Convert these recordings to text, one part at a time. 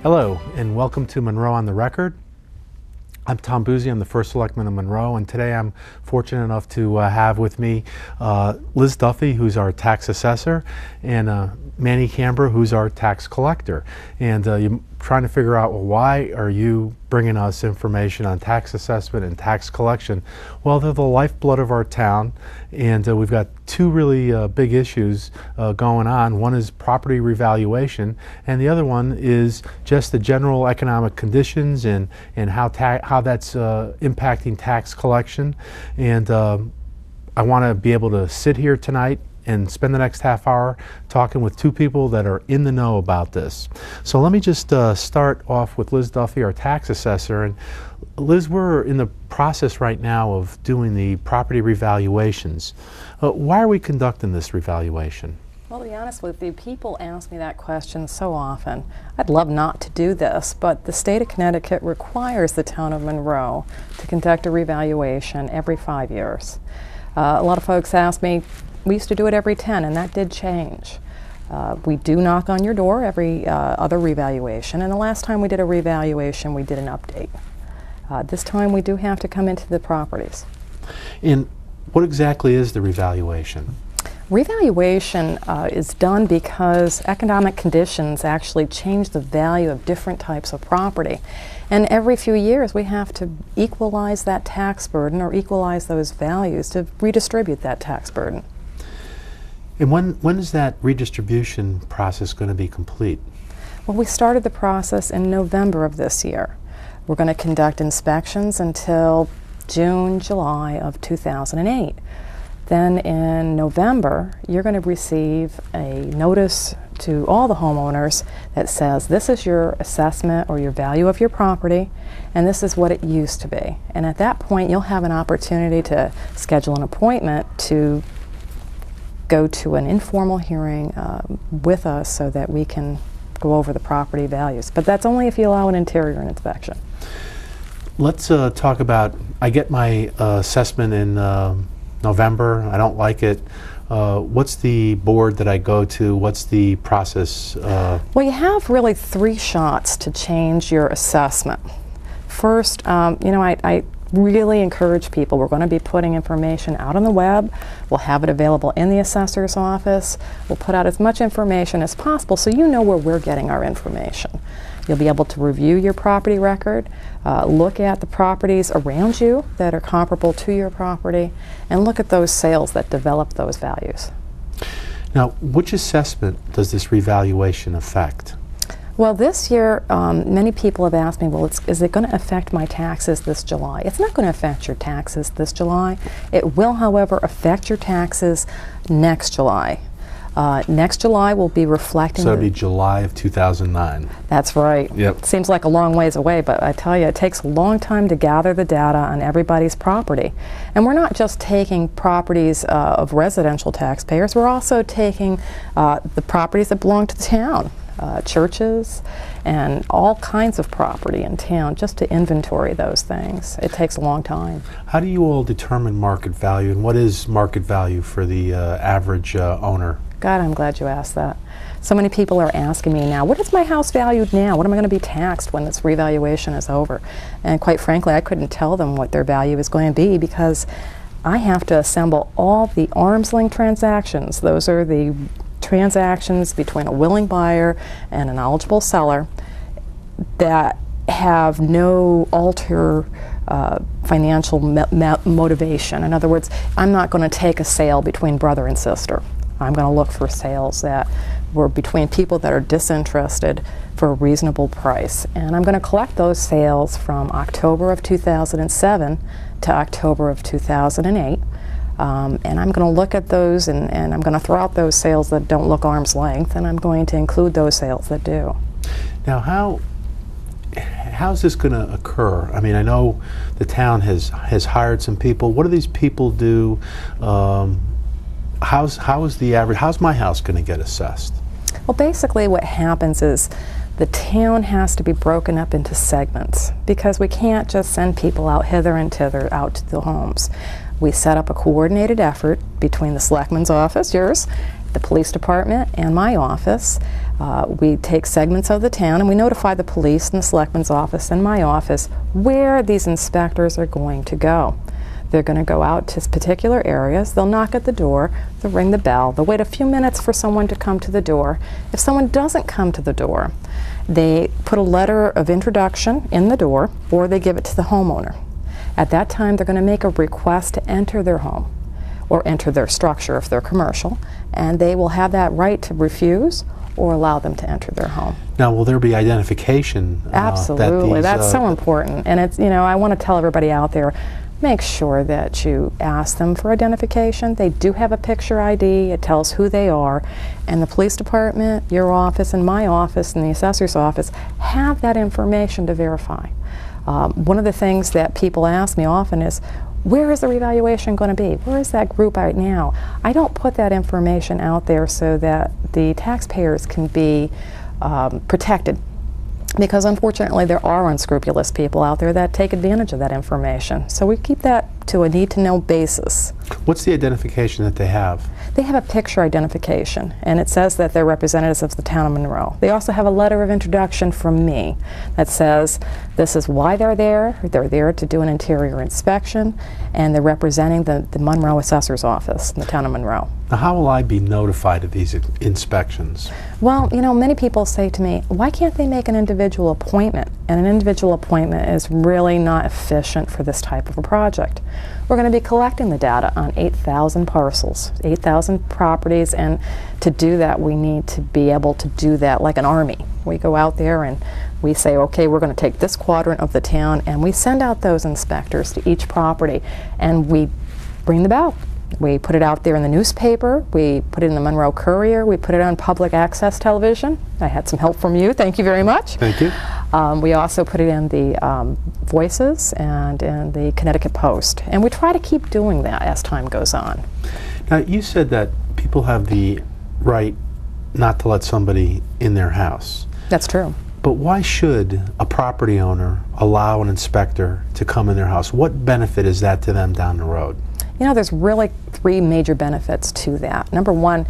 Hello, and welcome to Monroe on the Record. I'm Tom Boozy, I'm the first selectman of Monroe, and today I'm fortunate enough to have with me Liz Duffy, who's our tax assessor, and Manny Camber, who's our tax collector. And you're trying to figure out, well, why are you bringing us information on tax assessment and tax collection? Well, they're the lifeblood of our town, and we've got two really big issues going on. One is property revaluation, and the other one is just the general economic conditions and how that's impacting tax collection. And I want to be able to sit here tonight and spend the next half hour talking with two people that are in the know about this. So let me just start off with Liz Duffy, our tax assessor. And Liz, we're in the process right now of doing the property revaluations. Why are we conducting this revaluation? Well, to be honest with you, people ask me that question so often. I'd love not to do this, but the state of Connecticut requires the town of Monroe to conduct a revaluation every 5 years. A lot of folks ask me, we used to do it every 10, and that did change. We do knock on your door every other revaluation, and the last time we did a revaluation, we did an update. This time we do have to come into the properties. And what exactly is the revaluation? Revaluation is done because economic conditions actually change the value of different types of property. And every few years we have to equalize that tax burden or equalize those values to redistribute that tax burden. And when is that redistribution process going to be complete? Well, we started the process in November of this year. We're going to conduct inspections until June, July of 2008. Then in November, you're going to receive a notice to all the homeowners that says this is your assessment or your value of your property, and this is what it used to be. And at that point, you'll have an opportunity to schedule an appointment to go to an informal hearing with us so that we can go over the property values. But that's only if you allow an interior inspection. Let's talk about, I get my assessment in November. I don't like it. What's the board that I go to? What's the process? Well, you have really 3 shots to change your assessment. First, you know, I really encourage people. We're going to be putting information out on the web. We'll have it available in the assessor's office. We'll put out as much information as possible so you know where we're getting our information. You'll be able to review your property record, look at the properties around you that are comparable to your property, and look at those sales that develop those values. Now, which assessment does this revaluation affect? Well, this year, many people have asked me, well, is it going to affect my taxes this July? It's not going to affect your taxes this July. It will, however, affect your taxes next July. Next July will be reflecting... So it'll be July of 2009. That's right. Yep. Seems like a long ways away, but I tell you, it takes a long time to gather the data on everybody's property. And we're not just taking properties of residential taxpayers, we're also taking the properties that belong to the town. Churches and all kinds of property in town, just to inventory those things. It takes a long time. How do you all determine market value, and what is market value for the average owner? God, I'm glad you asked that. So many people are asking me now, what is my house valued now? What am I going to be taxed when this revaluation is over? And quite frankly, I couldn't tell them what their value is going to be because I have to assemble all the arm's length transactions. Those are the transactions between a willing buyer and an eligible seller that have no financial motivation. In other words, I'm not going to take a sale between brother and sister. I'm going to look for sales that were between people that are disinterested for a reasonable price. And I'm going to collect those sales from October of 2007 to October of 2008. And I'm going to look at those and I'm going to throw out those sales that don't look arm's length, and I'm going to include those sales that do. Now, how's this going to occur? I mean, I know the town has hired some people. What do these people do? How's my house going to get assessed? Well, basically what happens is the town has to be broken up into segments because we can't just send people out hither and thither out to the homes. We set up a coordinated effort between the selectman's office, yours, the police department and my office. We take segments of the town and we notify the police and the selectman's office and my office where these inspectors are going to go. They're going to go out to particular areas, they'll knock at the door, they'll ring the bell, they'll wait a few minutes for someone to come to the door. If someone doesn't come to the door, they put a letter of introduction in the door or they give it to the homeowner. At that time, they're going to make a request to enter their home or enter their structure if they're commercial, and they will have that right to refuse or allow them to enter their home. Now, will there be identification? Absolutely, that's so important. And it's, I want to tell everybody out there, make sure that you ask them for identification. They do have a picture ID, it tells who they are, and the police department, your office, and my office, and the assessor's office have that information to verify. One of the things that people ask me often is, where is the revaluation going to be? Where is that group right now? I don't put that information out there so that the taxpayers can be protected, because unfortunately there are unscrupulous people out there that take advantage of that information. So we keep that to a need-to-know basis. What's the identification that they have? They have a picture identification, and it says that they're representatives of the town of Monroe. They also have a letter of introduction from me that says this is why they're there. They're there to do an interior inspection, and they're representing the Monroe Assessor's Office in the town of Monroe. Now, how will I be notified of these inspections? Well, many people say to me, why can't they make an individual appointment? And an individual appointment is really not efficient for this type of a project. We're going to be collecting the data on 8,000 parcels, 8,000 properties, and to do that we need to be able to do that like an army. We go out there and we say, okay, we're going to take this quadrant of the town, and we send out those inspectors to each property, and we ring the bell. We put it out there in the newspaper, we put it in the Monroe Courier, we put it on public access television. I had some help from you, thank you very much. Thank you. We also put it in the Voices and in the Connecticut Post, and we try to keep doing that as time goes on. Now, you said that people have the right not to let somebody in their house. That's true. But why should a property owner allow an inspector to come in their house? What benefit is that to them down the road? There's really 3 major benefits to that. Number one,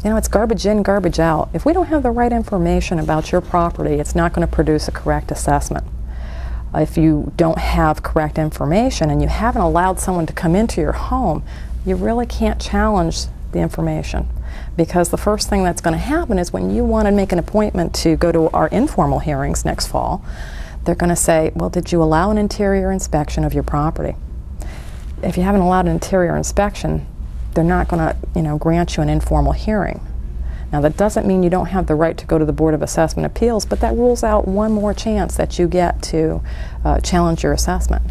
it's garbage in, garbage out. If we don't have the right information about your property, it's not going to produce a correct assessment. If you don't have correct information and you haven't allowed someone to come into your home, you really can't challenge the information. Because the first thing that's going to happen is when you want to make an appointment to go to our informal hearings next fall, they're going to say, well, did you allow an interior inspection of your property? If you haven't allowed an interior inspection, they're not going to, grant you an informal hearing. Now, that doesn't mean you don't have the right to go to the Board of Assessment Appeals, but that rules out one more chance that you get to challenge your assessment.